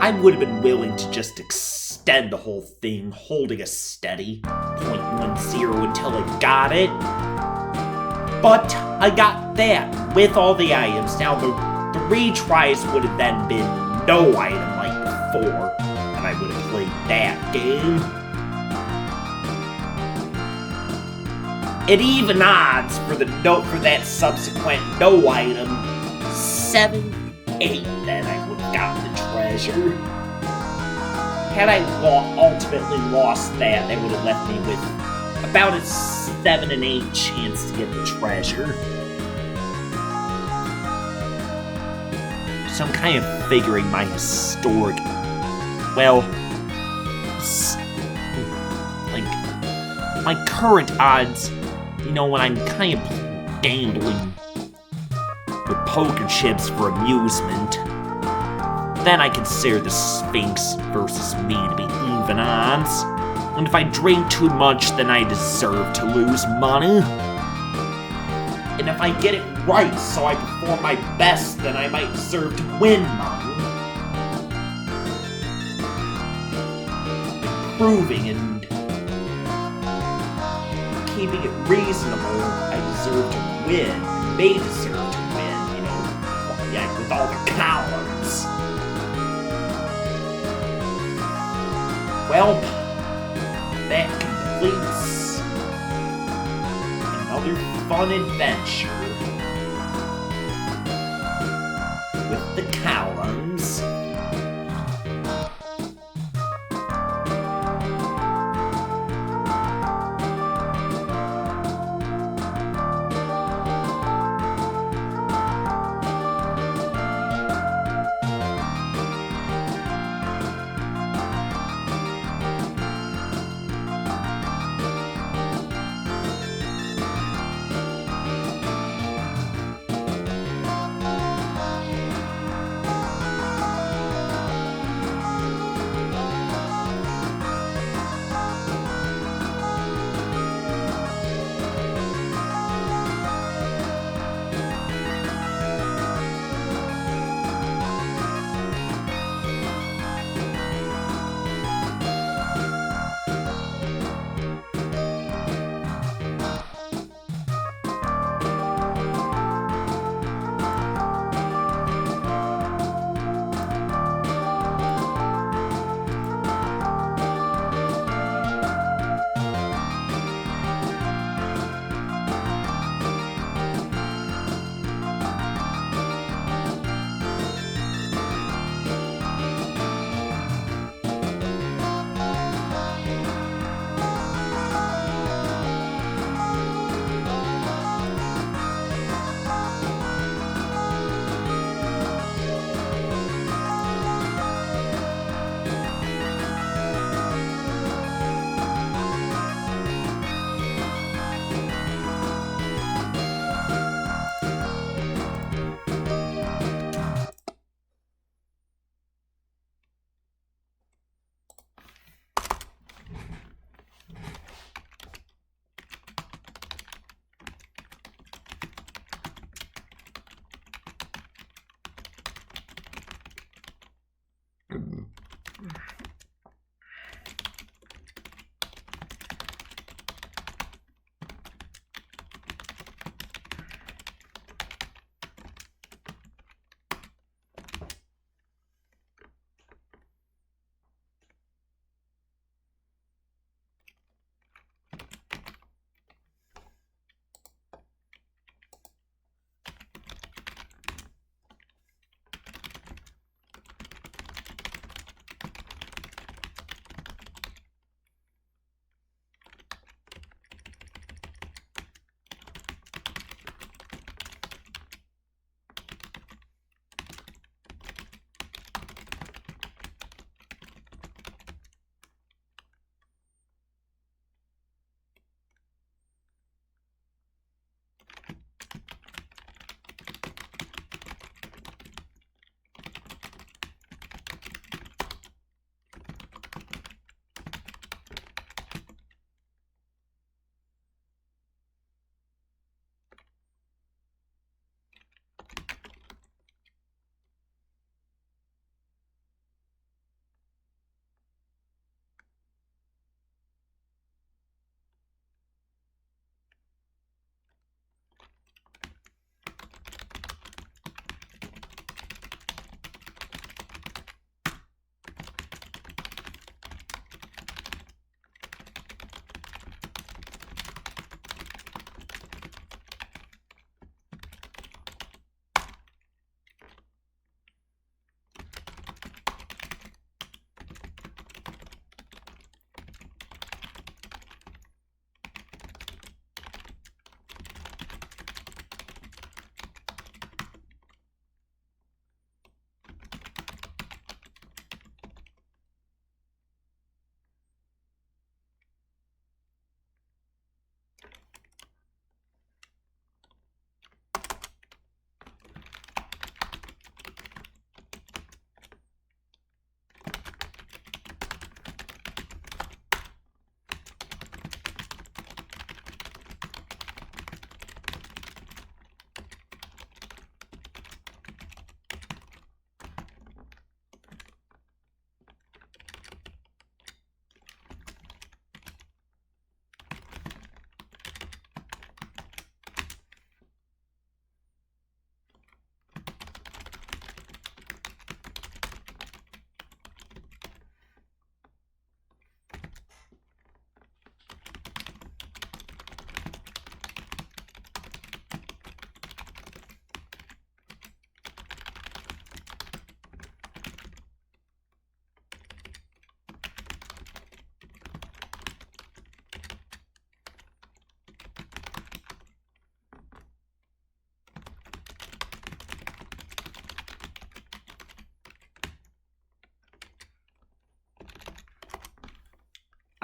I would have been willing to just extend the whole thing, holding a steady 0.10 until I got it. But I got that with all the items. Now, the retries would have then been no item like before, and I would have played that game. At even odds for that subsequent no item, 7-8, then I would have gotten the treasure. Had I ultimately lost that, would have left me with about a 7 and 8 chance to get the treasure. So I'm kind of figuring my historic... Well... like, my current odds, when I'm kind of gambling with poker chips for amusement, then I consider the Sphinx versus me to be even odds. And if I drink too much, then I deserve to lose money. And if I get it right, so I perform my best, then I might deserve to win money. Improving and keeping it reasonable, I deserve to win. They deserve to win, with all the columns. Well, that completes another fun adventure with the columns.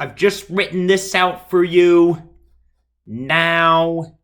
I've just written this out for you. Now...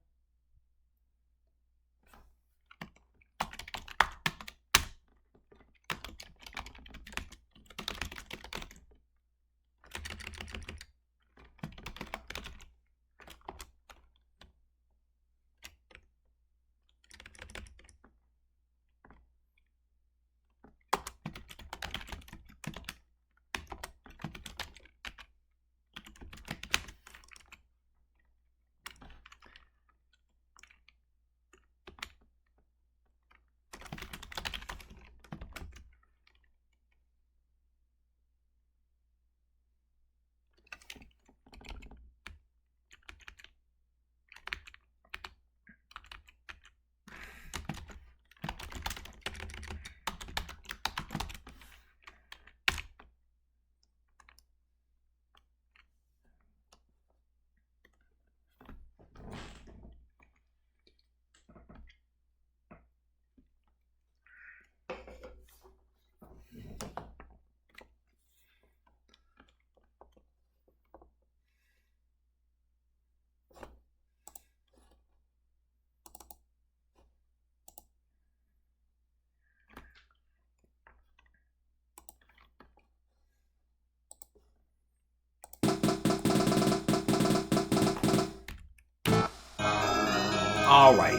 All right.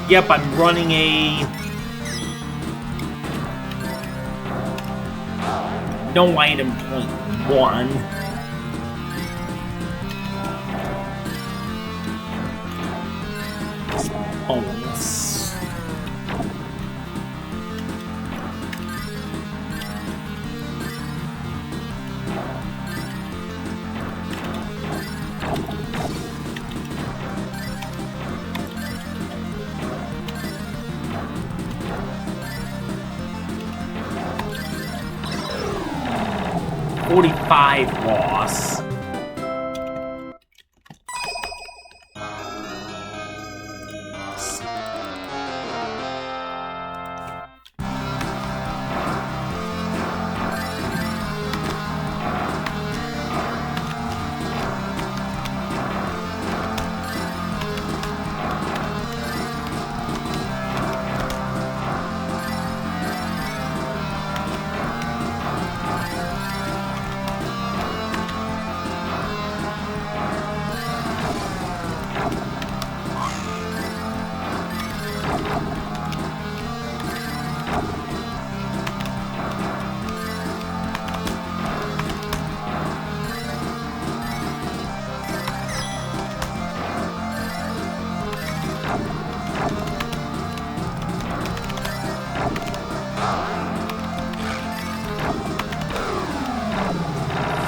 Yep, I'm running a... no item point 1. Bonus. $45 loss.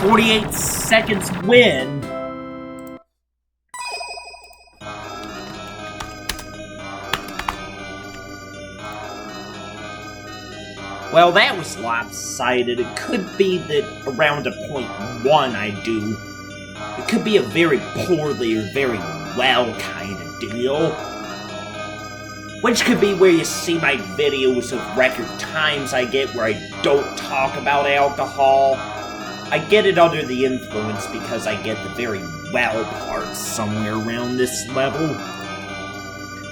"48 seconds win." Well, that was lopsided. It could be that around a .1 I do. It could be a very poorly or very well kind of deal. Which could be where you see my videos of record times I get where I don't talk about alcohol. I get it under the influence because I get the very well parts somewhere around this level.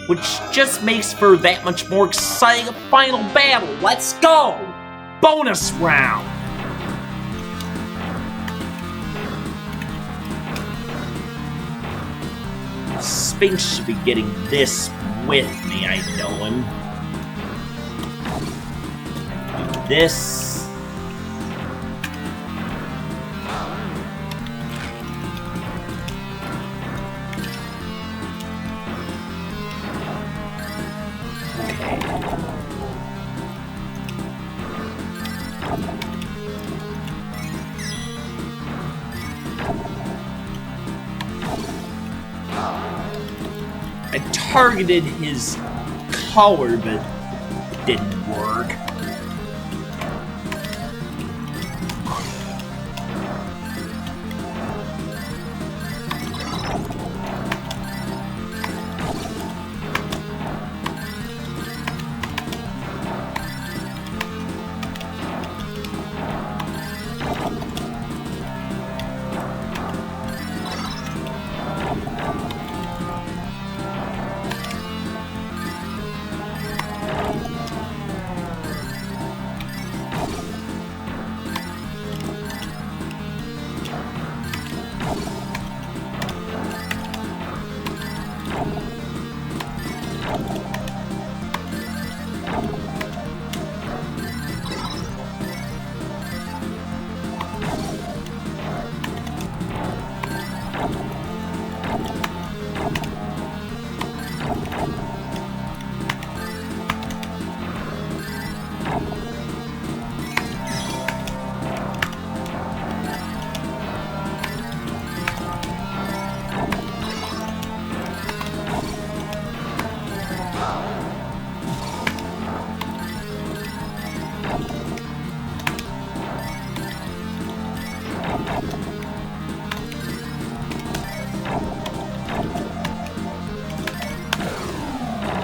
Which just makes for that much more exciting final battle. Let's go! Bonus round! Sphinx should be getting this with me, I know him. Do this. I targeted his collar, but didn't work.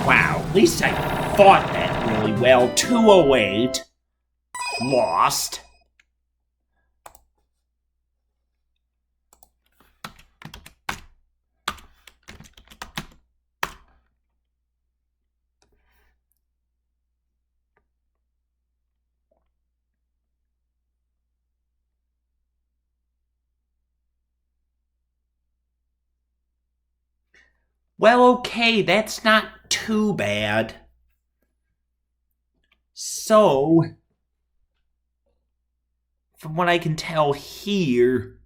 Wow, at least I fought that really well. 208. Lost. Well, okay, that's not too bad. So, from what I can tell here,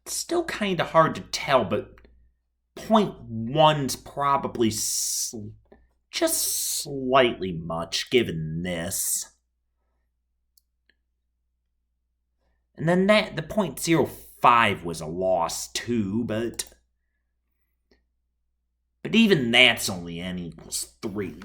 it's still kind of hard to tell, but 0.1's probably just slightly much given this. And then the 0.05 was a loss too, but even that's only n equals 3.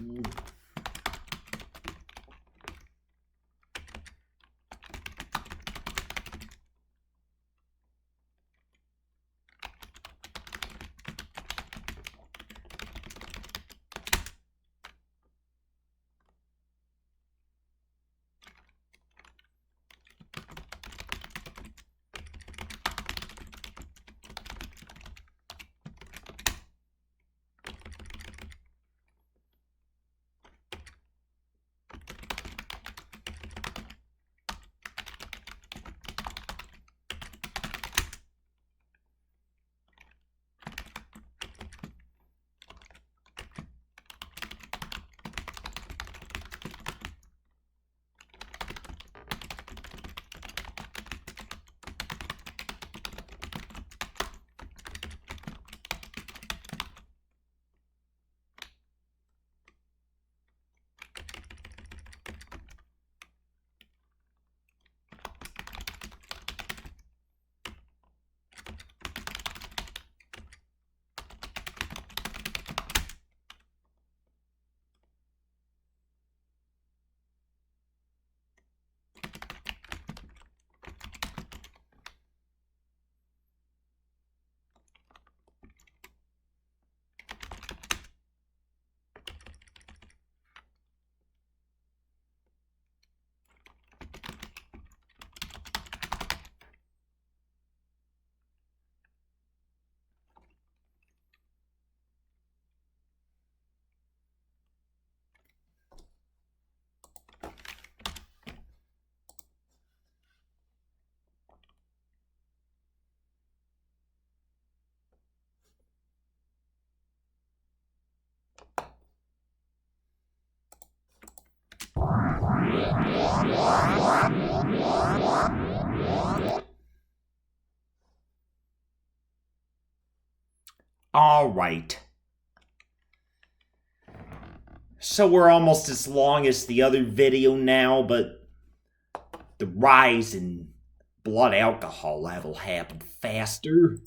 Alright. So we're almost as long as the other video now, but the rise in blood alcohol level happened faster.